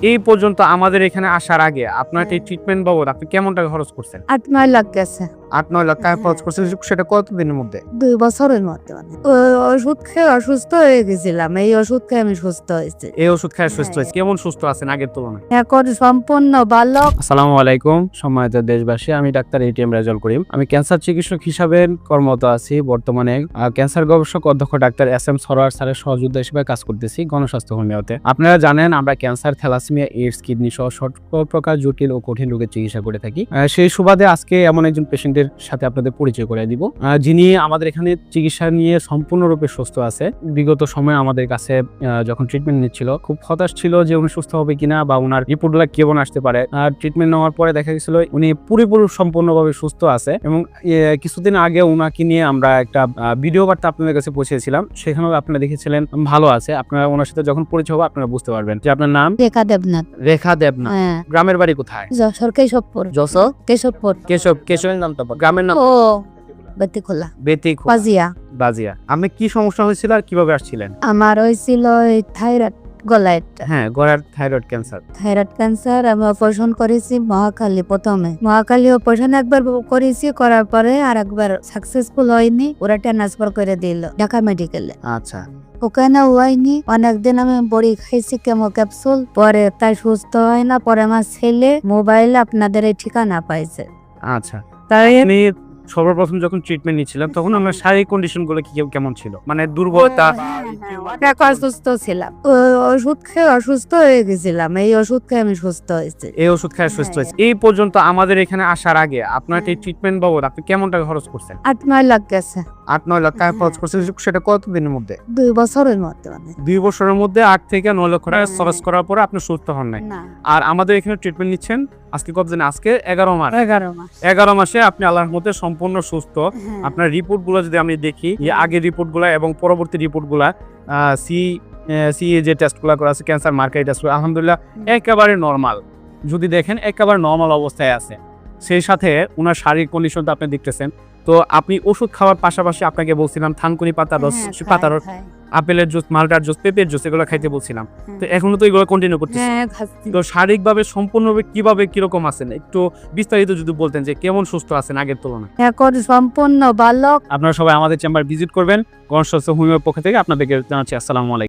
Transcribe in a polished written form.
এই পর্যন্ত আমাদের এখানে আসার আগে আপনার এই ট্রিটমেন্ট বাবদ আপনি কেমন টাকা খরচ করছেন? 8-9 লাখ গেছে। 8-9 লাখ টাকা খরচ করছেন, সেটা কতদিনের মধ্যে? 2 বছরের মধ্যে ওষুধ খেয়ে অসুস্থ হয়ে গেছিলাম। এই ওষুধ খেয়ে আমি সুস্থ হয়েছি। এই ওষুধ খেয়ে সুস্থ হয়েছে। কেমন সুস্থ আছেন আগের তুলনায়? এখন সম্পূর্ণ ভালো। আসসালামু আলাইকুম সম্মানিত দেশবাসী, আমি ডাক্তার এটিএম রেজাউল করিম। আমি ক্যান্সার চিকিৎসক হিসাবে কর্মরত আছি। বর্তমানে ক্যান্সার গবেষক অধ্যক্ষ ডাক্তার এস.এম. সরোয়ার স্যারের সহযোগিতা হিসেবে কাজ করতেছি গণস্বাস্থ্য হোমিওতে। আপনারা জানেন আমরা ক্যান্সার, থ্যালাসেমিয়া, এইডস, কিডনি সহ সকল প্রকার জটিল ও কঠিন রোগের চিকিৎসা করে থাকি। সেই সুবাদে আজকে এমন একজন পেশেন্টের সাথে আপনাদের পরিচয় করে দিব, যিনি আমাদের এখানে চিকিৎসা নিয়ে সম্পূর্ণরূপে সুস্থ আছে। বিগত সময়ে আমাদের কাছে যখন ট্রিটমেন্ট নিচ্ছিল খুব হতাশ ছিল যে উনি সুস্থ হবে কিনা বা ওনার রিপোর্টগুলো কেমন আসতে পারে। ট্রিটমেন্ট নেওয়ার পরে দেখা গেছিল উনি পুরোপুরি সম্পূর্ণভাবে সুস্থ আছে এবং কিছুদিন আগে ওনাকে নিয়ে আমরা একটা ভিডিও বার্তা আপনাদের কাছে পৌঁছেছিলাম, সেখানেও আপনারা দেখেছিলেন ভালো আছে। আপনারা ওনার সাথে যখন পরিচয় হবে আপনারা বুঝতে পারবেন যে আপনার নাম রেখা দেবনাথ। রেখা দেবনাথ। হ্যাঁ। গ্রামের বাড়ি কোথায়? যশোর কেশবপুর। যশোর কেশবপুর। কেশবের নামটা বল। গ্রামের নাম? ও বেতিখোলা। বেতিখোলা। বাজিয়া। আপনি কি সমস্যা হয়েছিল আর কিভাবে আসছিলেন? আমার হয়েছিল থাইরয়েড, গলায় হ্যাঁ, গলার থাইরয়েড ক্যান্সার। Thyroid cancer. আমি অপারেশন করেছি মহাখালী। প্রথমে মহাখালী অপারেশন একবার করেছি, করার পরে আর একবার সাকসেসফুল হয়নি। ওরা ট্রান্সফার করে দিল ঢাকা মেডিকেলে। আচ্ছা। ওখানে হয়নি। অনেকদিন আমি বড়ি খাইছি কেমো ক্যাপসুল, পরে তাই সুস্থ হয় না। পরে আমার ছেলে মোবাইলে আপনাদের এই ঠিকানা পাইছে। আচ্ছা, তাই আমি সর্বপ্রথম যখন ট্রিটমেন্ট নিচ্ছিলাম তখন আমার শারীরিক কন্ডিশন গুলো কেমন ছিল? মানে দুর্বলতা? অসুস্থ ছিলাম। ওষুধ খেয়ে অসুস্থ হয়ে গেছিলাম। এই ওষুধ খেয়ে আমি সুস্থ হয়েছি। এই ওষুধ খেয়ে সুস্থ হয়েছে। এই পর্যন্ত আমাদের এখানে আসার আগে আপনার এই ট্রিটমেন্ট বাবদ আপনি কেমন টাকা খরচ করছেন? 8-9 লাখ গেছে। 8-9 লাখ টাকা খরচ করছেন, সেটা কতদিনের মধ্যে? 2 বছরের মধ্যে। 2 বছরের মধ্যে 8 থেকে 9 লক্ষ টাকা খরচ করার পরে আপনি সুস্থ হন নাই। আর আমাদের এখানে ট্রিটমেন্ট নিচ্ছেন আজকে কতদিন? আজকে 11 মাস। 11 মাসে আপনি আল্লাহর মধ্যে সম্পূর্ণ সুস্থ। আপনার রিপোর্ট গুলো যদি আমি দেখি, আগের রিপোর্ট গুলা এবং পরবর্তী রিপোর্ট গুলা, যে টেস্ট গুলা করা আছে, ক্যান্সার মার্কার টেস্ট, আলহামদুলিল্লাহ একেবারে নরমাল। যদি দেখেন একেবারে নরমাল অবস্থায় আছে। সেই সাথে ওনার শারীরিক কন্ডিশনটা আপনি দেখতেছেন। তো আপনি ওষুধ খাওয়ার পাশাপাশি আপনাকে বলছিলাম থানকুনি পাতার রস, পাতার রস, আপেলের জুস, মালটার জুস, পেঁপের জুস, এগুলো খাইতে বলছিলাম। তো এখনো তো এগুলো কন্টিনিউ করতেছেন। তো শারীরিকভাবে সম্পূর্ণভাবে কিভাবে কিরকম আছেন একটু বিস্তারিত যদি বলতেন যে কেমন সুস্থ আছেন আগের তুলনায়? এখন সম্পূর্ণ ভালো। আপনারা সবাই আমাদের চেম্বার ভিজিট করবেন। গণস্বাস্থ্য হোমিওর পক্ষ থেকে আপনাদেরকে জানাচ্ছি আসসালামু আলাইকুম।